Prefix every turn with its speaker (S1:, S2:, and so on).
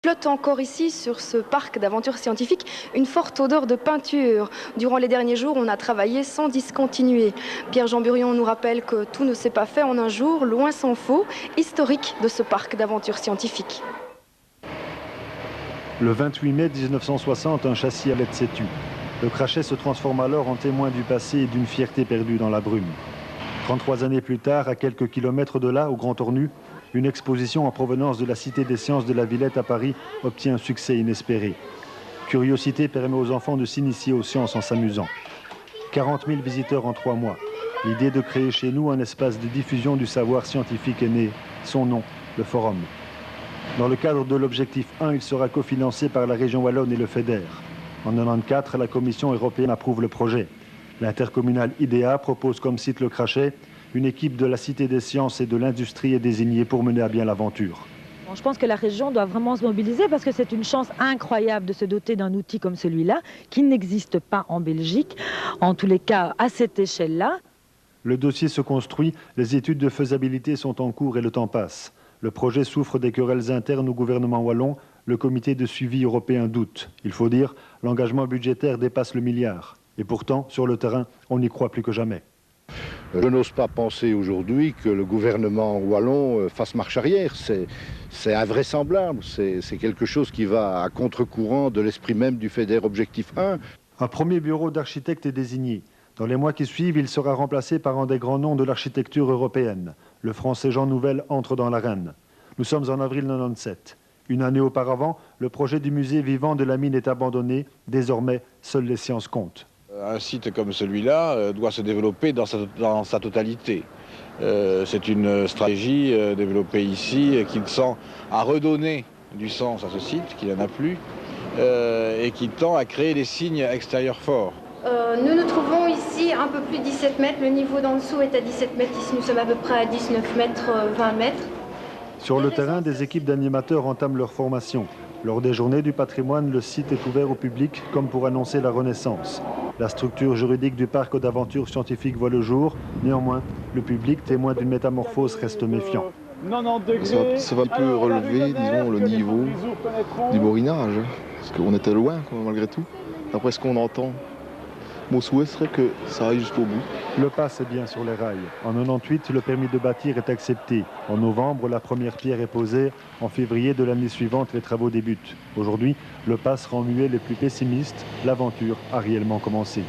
S1: Flotte encore ici, sur ce parc d'aventure scientifique, une forte odeur de peinture. Durant les derniers jours, on a travaillé sans discontinuer. Pierre-Jean Burion nous rappelle que tout ne s'est pas fait en un jour, loin s'en faut, historique de ce parc d'aventure scientifique.
S2: Le 28 mai 1960, un châssis à LED s'est tu. Le crachet se transforme alors en témoin du passé et d'une fierté perdue dans la brume. 33 années plus tard, à quelques kilomètres de là, au Grand Ornu, une exposition en provenance de la Cité des Sciences de la Villette à Paris obtient un succès inespéré. Curiosité permet aux enfants de s'initier aux sciences en s'amusant. 40 000 visiteurs en 3 mois. L'idée de créer chez nous un espace de diffusion du savoir scientifique est née. Son nom, le Forum. Dans le cadre de l'objectif 1, il sera cofinancé par la région Wallonne et le FEDER. En 1994, la Commission européenne approuve le projet. L'intercommunal IDEA propose comme site le crachet. Une équipe de la Cité des Sciences et de l'Industrie est désignée pour mener à bien l'aventure.
S3: Je pense que la région doit vraiment se mobiliser parce que c'est une chance incroyable de se doter d'un outil comme celui-là qui n'existe pas en Belgique, en tous les cas à cette échelle-là.
S2: Le dossier se construit, les études de faisabilité sont en cours et le temps passe. Le projet souffre des querelles internes au gouvernement wallon. Le comité de suivi européen doute. Il faut dire, l'engagement budgétaire dépasse le milliard. Et pourtant, sur le terrain, on n'y croit plus que jamais.
S4: Je n'ose pas penser aujourd'hui que le gouvernement wallon fasse marche arrière. C'est invraisemblable. C'est quelque chose qui va à contre-courant de l'esprit même du FEDER Objectif 1.
S2: Un premier bureau d'architectes est désigné. Dans les mois qui suivent, il sera remplacé par un des grands noms de l'architecture européenne. Le français Jean Nouvel entre dans l'arène. Nous sommes en avril 1997. Une année auparavant, le projet du musée vivant de la mine est abandonné. Désormais, seules les sciences comptent.
S5: Un site comme celui-là doit se développer dans sa totalité. C'est une stratégie développée ici qui tend à redonner du sens à ce site, qui n'en a plus, et qui tend à créer des signes extérieurs forts.
S1: Nous nous trouvons ici un peu plus de 17 mètres. Le niveau d'en dessous est à 17 mètres. Ici, nous sommes à peu près à 19 mètres, 20 mètres.
S2: Sur le terrain, des équipes d'animateurs entament leur formation. Lors des journées du patrimoine, le site est ouvert au public comme pour annoncer la renaissance. La structure juridique du parc d'aventure scientifique voit le jour. Néanmoins, le public, témoin d'une métamorphose, reste méfiant.
S6: Ça va un peu relever, disons, le niveau du borinage, parce qu'on était loin, malgré tout. Après ce qu'on entend, mon souhait serait que ça aille jusqu'au bout.
S2: Le pas, c'est bien sur les rails. En 98, le permis de bâtir est accepté. En novembre, la première pierre est posée. En février de l'année suivante, les travaux débutent. Aujourd'hui, le pas rend muet les plus pessimistes. L'aventure a réellement commencé.